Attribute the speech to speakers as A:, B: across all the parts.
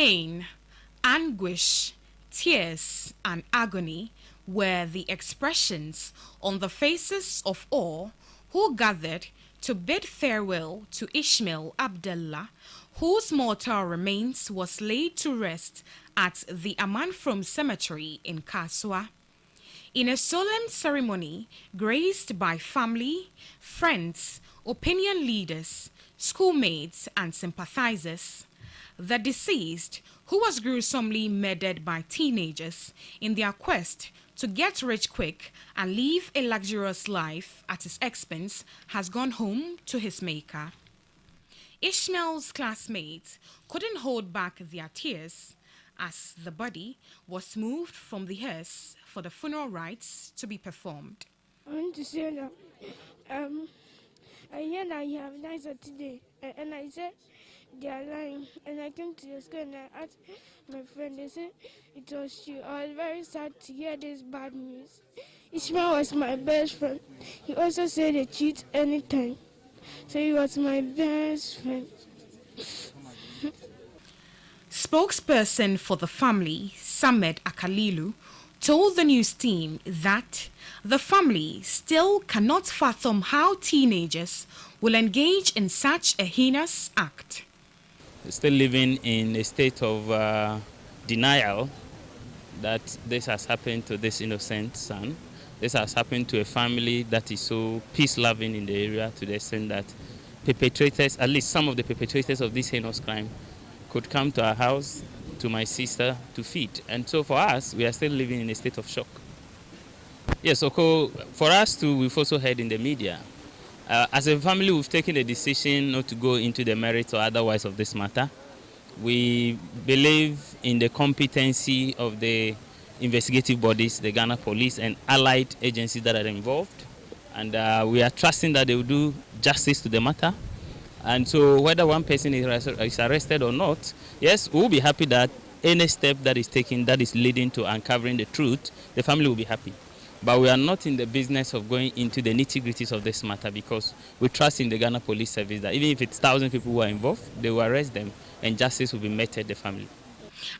A: Pain, anguish, tears, and agony were the expressions on the faces of all who gathered to bid farewell to Ishmael Abdullah, whose mortal remains was laid to rest at the Amanfrom Cemetery in Kaswa. In a solemn ceremony graced by family, friends, opinion leaders, schoolmates, and sympathizers, the deceased, who was gruesomely murdered by teenagers in their quest to get rich quick and live a luxurious life at his expense, has gone home to his maker. Ishmael's classmates couldn't hold back their tears as the body was moved from the hearse for the funeral rites to be performed.
B: I want to say that I hear that you have nice today, and I said they are lying. And I came to the school and I asked my friend, they said it was true. I was very sad to hear this bad news. Ishmael was my best friend. He also said they cheat anytime. So he was my best friend.
A: Spokesperson for the family, Samed Akalilu, told the news team that the family still cannot fathom how teenagers will engage in such a heinous act.
C: Still living in a state of denial that this has happened to this innocent son. This has happened to a family that is so peace-loving in the area, to the extent that perpetrators, at least some of the perpetrators of this heinous crime, could come to our house, to my sister, to feed. And so for us, we are still living in a state of shock. Yes, okay, for us too, we've also heard in the media. As a family, we've taken a decision not to go into the merits or otherwise of this matter. We believe in the competency of the investigative bodies, the Ghana Police and allied agencies that are involved. And we are trusting that they will do justice to the matter. And so whether one person is arrested or not, yes, we'll be happy that any step that is taken that is leading to uncovering the truth, the family will be happy. But we are not in the business of going into the nitty-gritties of this matter, because we trust in the Ghana Police Service that even if it's 1,000 people who are involved, they will arrest them and justice will be meted the family.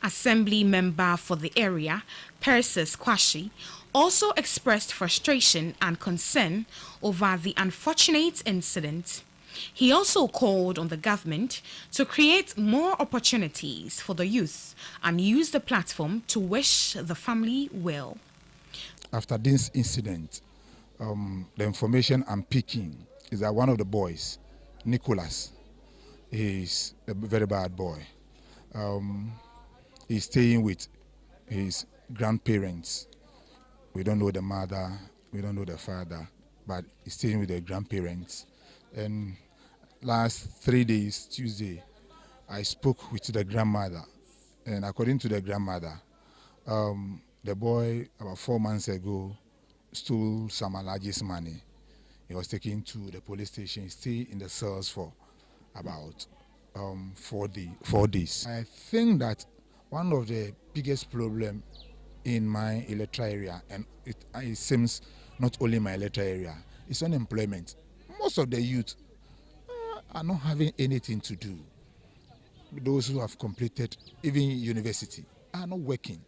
A: Assembly member for the area, Persis Kwasi, also expressed frustration and concern over the unfortunate incident. He also called on the government to create more opportunities for the youth and use the platform to wish the family well.
D: After this incident, the information I'm picking is that one of the boys, Nicholas, is a very bad boy. He's staying with his grandparents. We don't know the mother, we don't know the father, but he's staying with the grandparents. And last 3 days, Tuesday, I spoke with the grandmother. And according to the grandmother, the boy, about 4 months ago, stole some Alaji's money. He was taken to the police station. He stayed in the cells for about 4 days. I think that one of the biggest problems in my electoral area, and it seems not only my electoral area, is unemployment. Most of the youth are not having anything to do. Those who have completed even university are not working.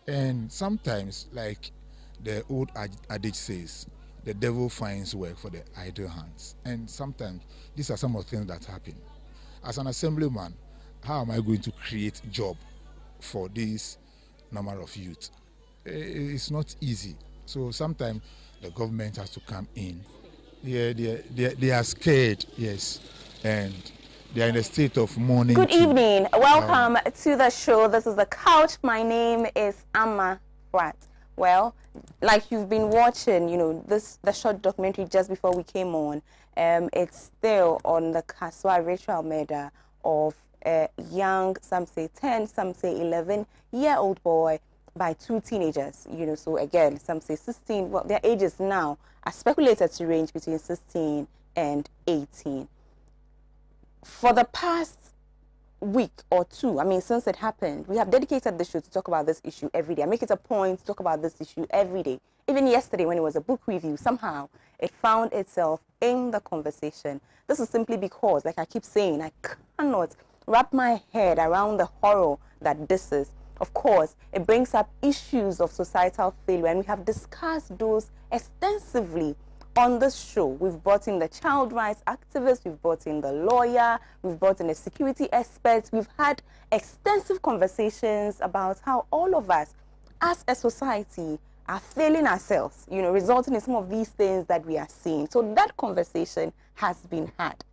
D: And sometimes, like the old adage says, the devil finds work for the idle hands. And sometimes these are some of the things that happen. As an assemblyman, how am I going to create job for this number of youth? It's not easy. So sometimes the government has to come in. Yeah, they are scared, yes, and they are in a state of mourning.
E: Good evening. Welcome to the show. This is The Couch. My name is Amma Pratt. Well, like you've been watching, you know, the short documentary just before we came on, it's still on the Kaswa ritual murder of a young, some say 10, some say 11-year-old boy by 2 teenagers, you know. So again, some say 16. Well, their ages now are speculated to range between 16 and 18. For the past week or two, I mean, since it happened, we have dedicated the show to talk about this issue every day. I make it a point to talk about this issue every day. Even yesterday, when it was a book review, somehow it found itself in the conversation. This is simply because, like I keep saying, I cannot wrap my head around the horror that this is. Of course, it brings up issues of societal failure, and we have discussed those extensively on this show. We've brought in the child rights activists, we've brought in the lawyer, we've brought in the security experts. We've had extensive conversations about how all of us as a society are failing ourselves, resulting in some of these things that we are seeing. So that conversation has been had.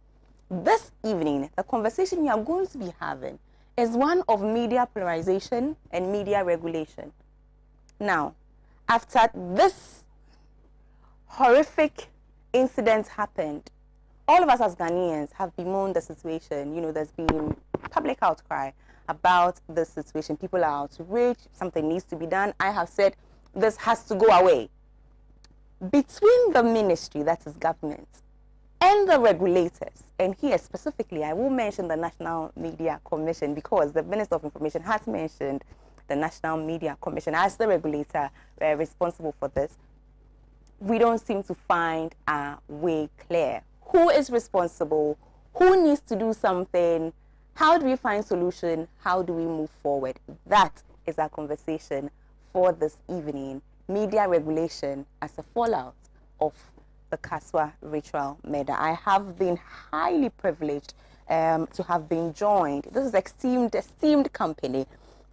E: This evening, the conversation we are going to be having is one of media polarization and media regulation. Now, after this horrific incident happened, all of us as Ghanaians have bemoaned the situation. There's been public outcry about the situation. People are outraged. Something needs to be done. I have said this has to go away. Between the ministry, that is government, and the regulators, and here specifically, I will mention the National Media Commission because the Minister of Information has mentioned the National Media Commission as the regulator responsible for this. We don't seem to find a way clear. Who is responsible? Who needs to do something? How do we find solution? How do we move forward? That is our conversation for this evening. Media regulation as a fallout of the Kaswa ritual murder. I have been highly privileged to have been joined. This is esteemed company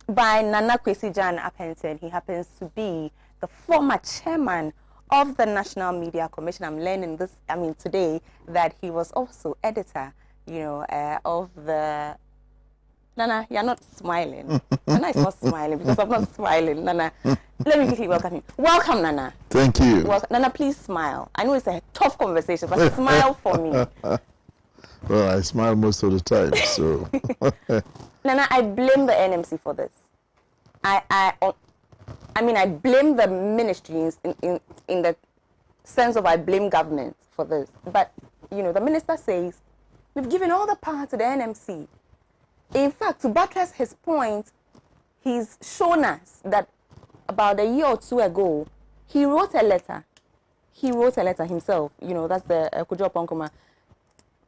E: by Nana Kwasi Gyan-Apenteng. He happens to be the former chairman of the National Media Commission. I'm learning this, today, that he was also editor, of the... Nana, you're not smiling. Nana is not smiling because I'm not smiling. Nana, let me quickly welcome you. Welcome, Nana.
F: Thank you.
E: Nana, please smile. I know it's a tough conversation, but smile for me.
F: Well, I smile most of the time, so...
E: Nana, I blame the NMC for this. I blame the ministries in the sense of I blame government for this. But, the minister says, we've given all the power to the NMC. In fact, to buttress his point, he's shown us that about a year or two ago, he wrote a letter. He wrote a letter himself. That's the Kujo Ponkoma,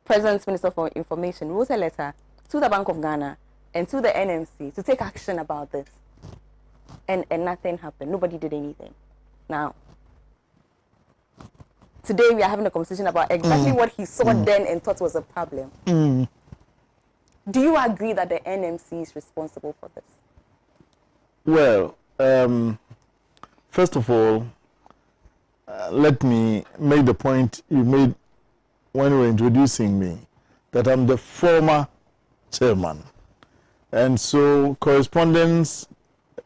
E: President's Minister for Information, wrote a letter to the Bank of Ghana and to the NMC to take action about this. And nothing happened. Nobody did anything. Now, today we are having a conversation about exactly what he saw then and thought was a problem. Do you agree that the NMC is responsible for this?
F: Well, first of all, let me make the point you made when you were introducing me, that I'm the former chairman. And so correspondence,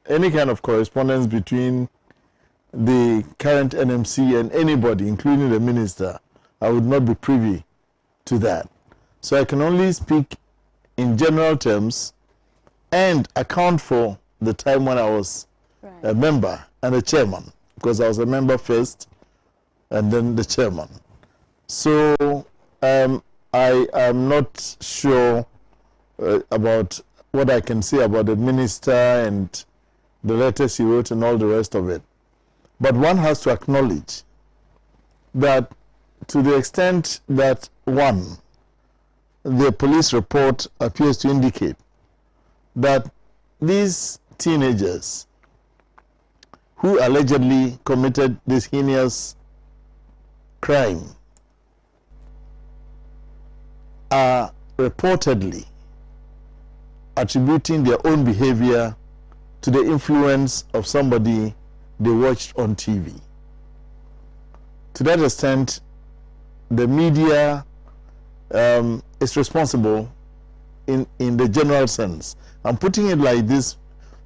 F: any kind of correspondence between the current NMC and anybody, including the minister, I would not be privy to that. So I can only speak in general terms and account for the time when I was a member and a chairman, because I was a member first and then the chairman. So I am not sure about what I can say about the minister and the letters he wrote and all the rest of it. But one has to acknowledge that to the extent that, one, the police report appears to indicate that these teenagers who allegedly committed this heinous crime are reportedly attributing their own behavior to the influence of somebody they watched on TV. To that extent, the media is responsible in the general sense. I'm putting it like this,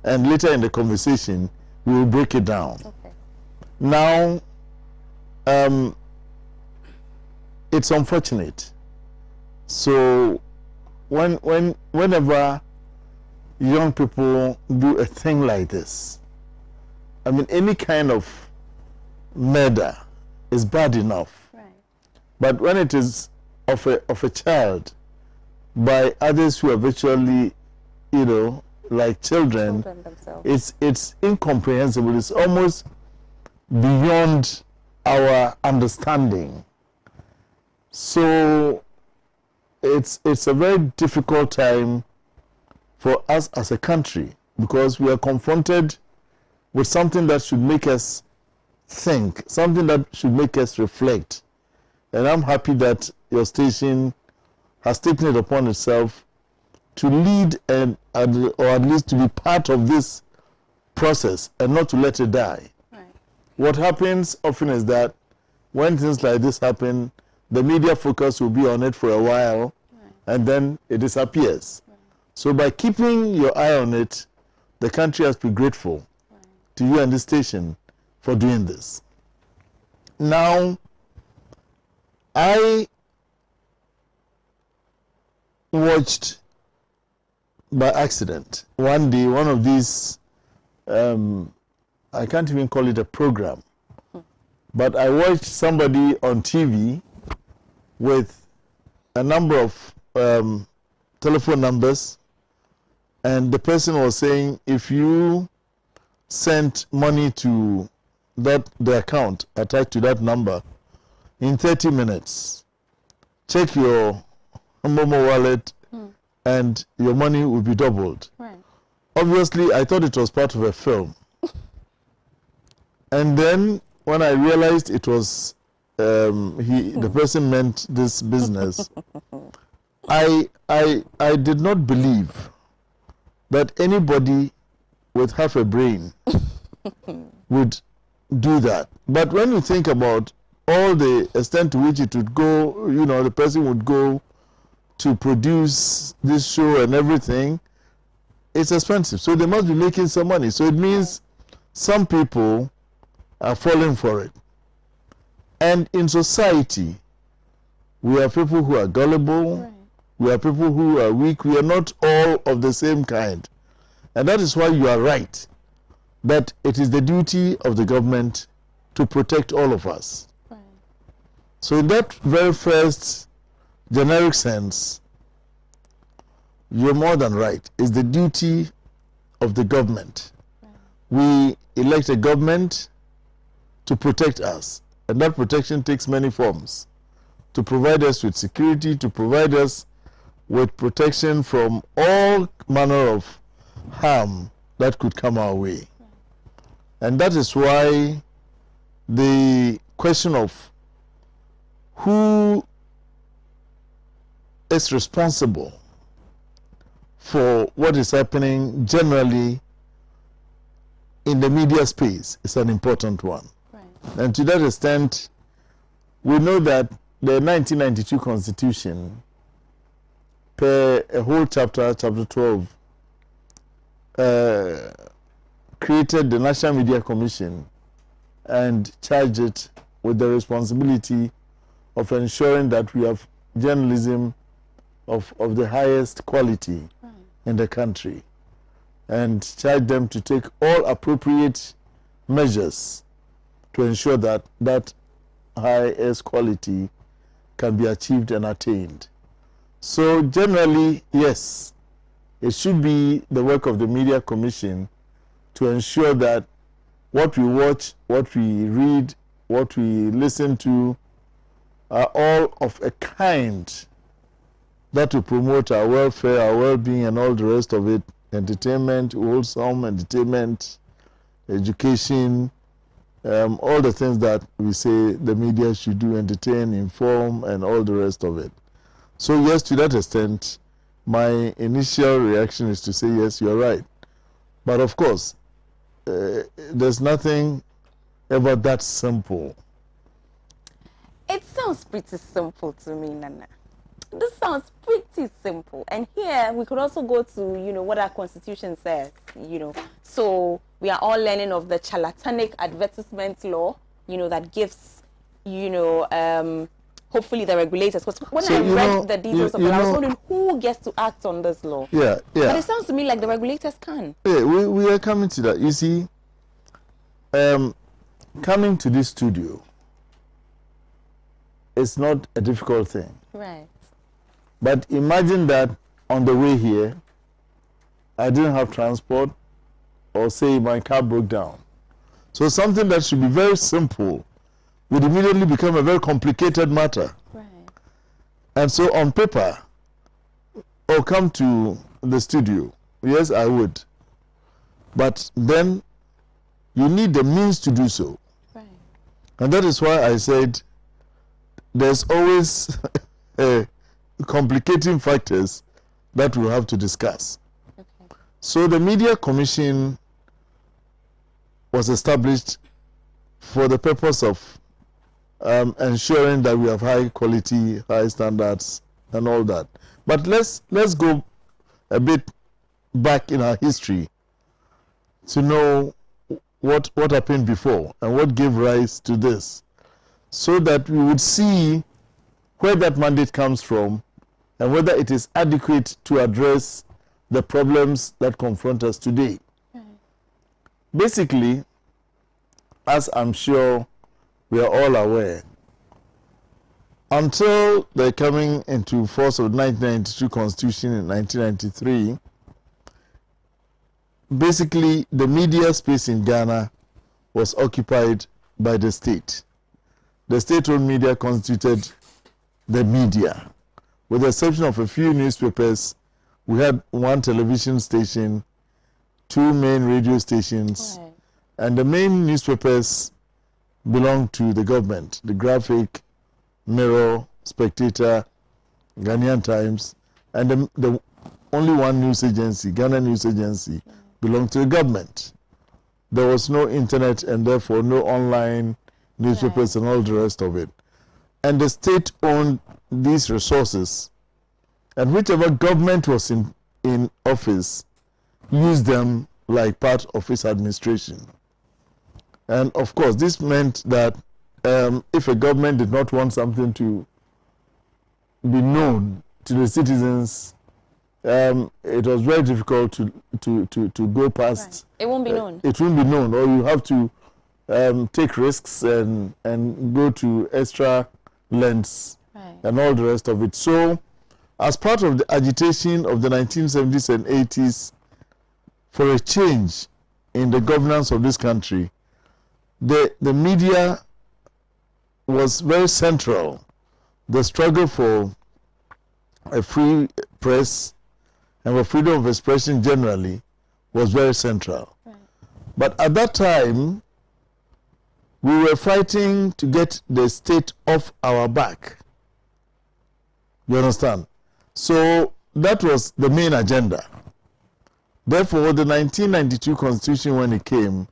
F: and later in the conversation, we will break it down.
E: Okay.
F: Now, it's unfortunate. So, whenever young people do a thing like this, any kind of murder is bad enough.
E: Right.
F: But when it is of a child by others who are virtually, like children
E: themselves,
F: it's incomprehensible. It's almost beyond our understanding. So it's a very difficult time for us as a country, because we are confronted with something that should make us think, something that should make us reflect. And I'm happy that your station has taken it upon itself to lead or at least to be part of this process and not to let it die.
E: Right.
F: What happens often is that when things like this happen, the media focus will be on it for a while, and then it disappears. So by keeping your eye on it, the country has to be grateful to you and the station for doing this. Now, I watched by accident one day one of these, I can't even call it a program, but I watched somebody on TV with a number of telephone numbers, and the person was saying, if you sent money to the account attached to that number in 30 minutes, check your Momo wallet and your money will be doubled.
E: Right.
F: Obviously, I thought it was part of a film. And then when I realized it was the person meant this business, I did not believe that anybody with half a brain would do that. But when you think about all the extent to which it would go, you know, the person would go to produce this show and everything, it's expensive. So they must be making some money. So it means some people are falling for it. And in society, we have people who are gullible,
E: Right.
F: we have people who are weak, we are not all of the same kind. And that is why you are right, that it is the duty of the government to protect all of us.
E: Right.
F: So in that very first generic sense, you're more than right. It's the duty of the government. We elect a government to protect us, and that protection takes many forms. To provide us with security, to provide us with protection from all manner of harm that could come our way. And that is why the question of who is responsible for what is happening generally in the media space is an important one.
E: Right.
F: And to that extent, we know that the 1992 Constitution, per a whole chapter, chapter 12, created the National Media Commission and charged it with the responsibility of ensuring that we have journalism of the highest quality in the country, and charged them to take all appropriate measures to ensure that that highest quality can be achieved and attained. So generally, yes, it should be the work of the Media Commission to ensure that what we watch, what we read, what we listen to are all of a kind that will promote our welfare, our well-being, and all the rest of it. Entertainment, wholesome entertainment, education, all the things that we say the media should do, entertain, inform, and all the rest of it. So yes, to that extent, my initial reaction is to say, yes, you're right. But of course, there's nothing ever that simple.
E: It sounds pretty simple to me, Nana. This sounds pretty simple. And here we could also go to, what our constitution says, So we are all learning of the charlatanic advertisement law, that gives, hopefully the regulators. Because when I read the details of it, I was wondering who gets to act on this law.
F: Yeah.
E: But it sounds to me like the regulators can.
F: Yeah, we are coming to that. You see, coming to this studio is not a difficult thing.
E: Right.
F: But imagine that on the way here, I didn't have transport, or say my car broke down. So something that should be very simple would immediately become a very complicated matter.
E: Right.
F: And so on paper, or come to the studio, yes, I would. But then you need the means to do so.
E: Right.
F: And that is why I said there's always complicating factors that we'll have to discuss.
E: Okay.
F: So the Media Commission was established for the purpose of ensuring that we have high quality, high standards, and all that. But let's go a bit back in our history to know what happened before and what gave rise to this, so that we would see where that mandate comes from and whether it is adequate to address the problems that confront us today. Basically, as I'm sure we are all aware, until the coming into force of the 1992 Constitution in 1993, basically the media space in Ghana was occupied by the state. The state-owned media constituted the media. With the exception of a few newspapers, we had one television station, 2 main radio stations,
E: Right.
F: and the main newspapers belonged to the government. The Graphic, Mirror, Spectator, Ghanaian Times, and the only one news agency, Ghana News Agency, belonged to the government. There was no internet and therefore no online newspapers and all the rest of it. And the state owned these resources, and whichever government was in office used them like part of its administration. And of course, this meant that if a government did not want something to be known to the citizens, it was very difficult to go past.
E: Right. It won't be known.
F: It won't be known, or you have to take risks and go to extra lengths and all the rest of it. So, as part of the agitation of the 1970s and 80s for a change in the governance of this country, the media was very central. The struggle for a free press and for freedom of expression generally was very central.
E: Right.
F: But at that time, we were fighting to get the state off our back. You understand? So that was the main agenda. Therefore, the 1992 Constitution, when it came,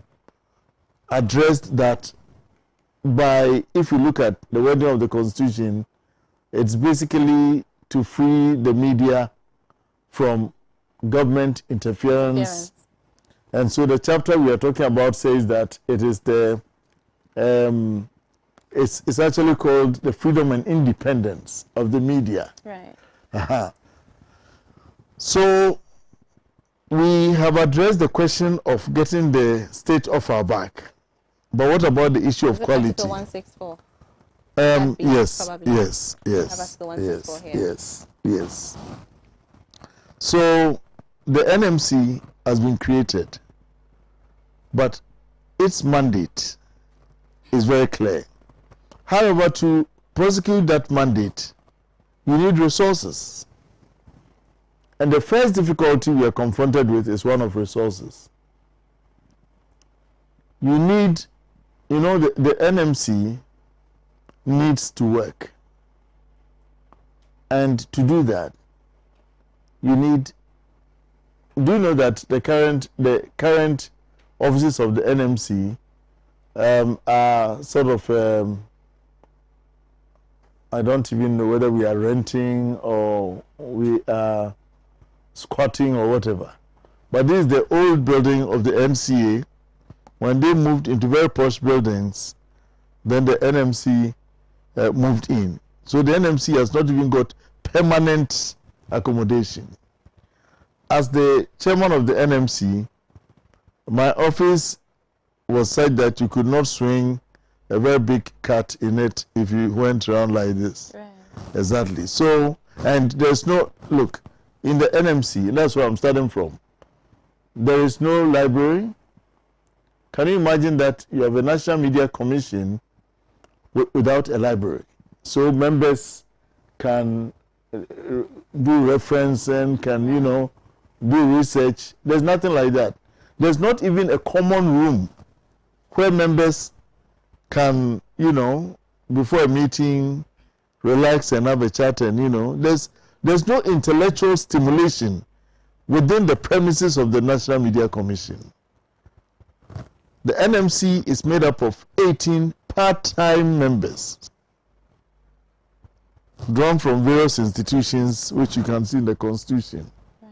F: addressed that by, if you look at the wording of the Constitution, it's basically to free the media from government interference. And so the chapter we are talking about says that it is the, it's actually called the freedom and independence of the media.
E: Right.
F: So we have addressed the question of getting the state off our back. But what about the issue of quality?
E: Article 164.
F: Yes. So the NMC has been created, but its mandate is very clear. However, to prosecute that mandate, you need resources. And the first difficulty we are confronted with is one of resources. You need, the NMC needs to work. And to do that, you need, do you know that the current offices of the NMC are sort of, I don't even know whether we are renting or we are squatting or whatever. But this is the old building of the NCA. When they moved into very posh buildings, then the NMC moved in. So the NMC has not even got permanent accommodation. As the chairman of the NMC, my office was such that you could not swing a very big cat in it if you went around like this.
E: Right.
F: Exactly. So, and there's no, look, in the NMC, that's where I'm starting from, there is no library. Can you imagine that you have a National Media Commission without a library? So members can do reference and can, do research. There's nothing like that. There's not even a common room where members can, before a meeting, relax and have a chat, and there's no intellectual stimulation within the premises of the National Media Commission. The NMC is made up of 18 part-time members drawn from various institutions, which you can see in the Constitution. Right.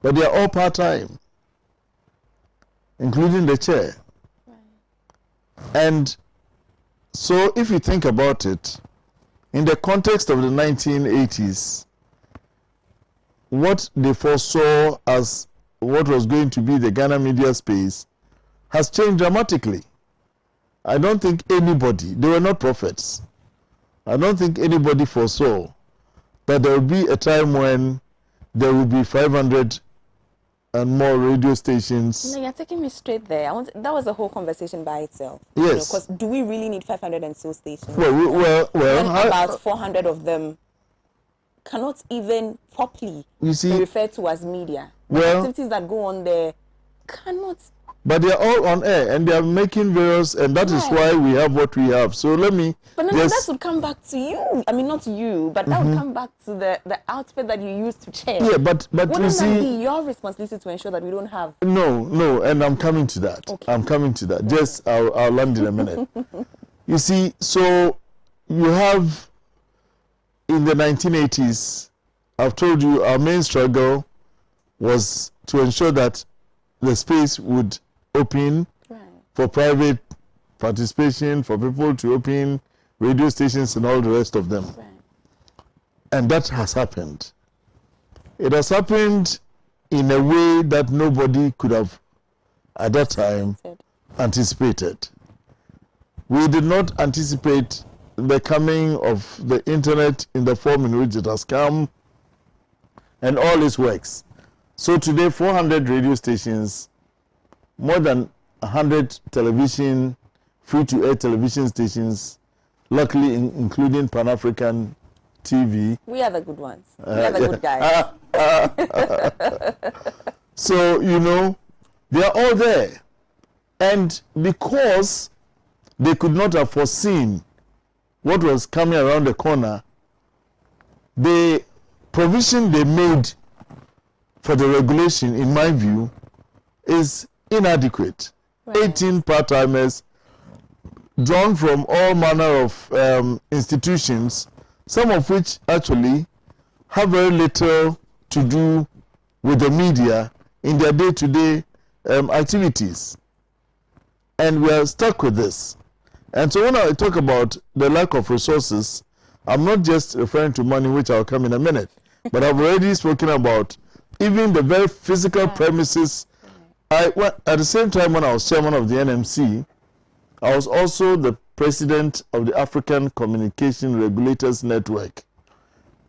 F: But they are all part-time, including the chair. Right. And so if you think about it, in the context of the 1980s, what they foresaw as what was going to be the Ghana media space has changed dramatically. I don't think anybody, they were not prophets, I don't think anybody foresaw that there will be a time when there will be 500 and more radio stations.
E: No, you're taking me straight there. That was a whole conversation by itself.
F: Yes.
E: Because do we really need 500 and so stations?
F: Well,
E: about 400 of them cannot even properly be referred to as media. The activities that go on there cannot.
F: But they are all on air and they are making various, and that is why we have what we have. So let me.
E: But no, that would come back to you. I mean, not you, but that would come back to the outfit that you used to chair.
F: Yeah, but
E: wouldn't
F: you see,
E: that be your responsibility to ensure that we don't have?
F: No, and I'm coming to that. Okay. I'm coming to that. Just I'll land in a minute. You see, so you have in the 1980s, I've told you our main struggle was to ensure that the space would open for private participation, for people to open radio stations and all the rest of them. Right. And that has happened. It has happened in a way that nobody could have, at that time, anticipated. We did not anticipate the coming of the internet in the form in which it has come and all its works. So today, 400 radio stations, more than 100 television, free-to-air television stations, luckily including Pan-African TV. We
E: are the good ones. We are the good guys.
F: So, they are all there. And because they could not have foreseen what was coming around the corner, the provision they made for the regulation, in my view, is inadequate. Right. 18 part-timers drawn from all manner of institutions, some of which actually have very little to do with the media in their day-to-day activities. And we are stuck with this. And so when I talk about the lack of resources, I'm not just referring to money, which I'll come in a minute, but I've already spoken about even the very physical premises. At the same time, when I was chairman of the NMC, I was also the president of the African Communication Regulators Network,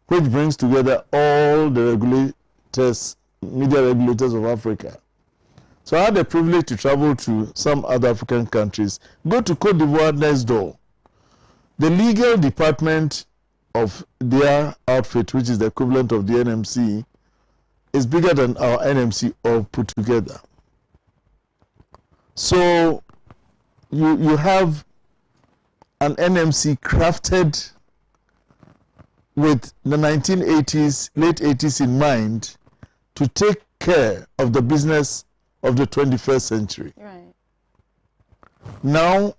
F: which brings together all the regulators, media regulators of Africa. So I had the privilege to travel to some other African countries, go to Cote d'Ivoire next door. The legal department of their outfit, which is the equivalent of the NMC, is bigger than our NMC all put together. So you have an NMC crafted with the 1980s, late 80s in mind to take care of the business of the 21st century.
E: Right.
F: Now,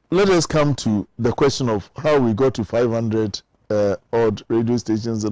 F: let us come to the question of how we got to 500 odd radio stations.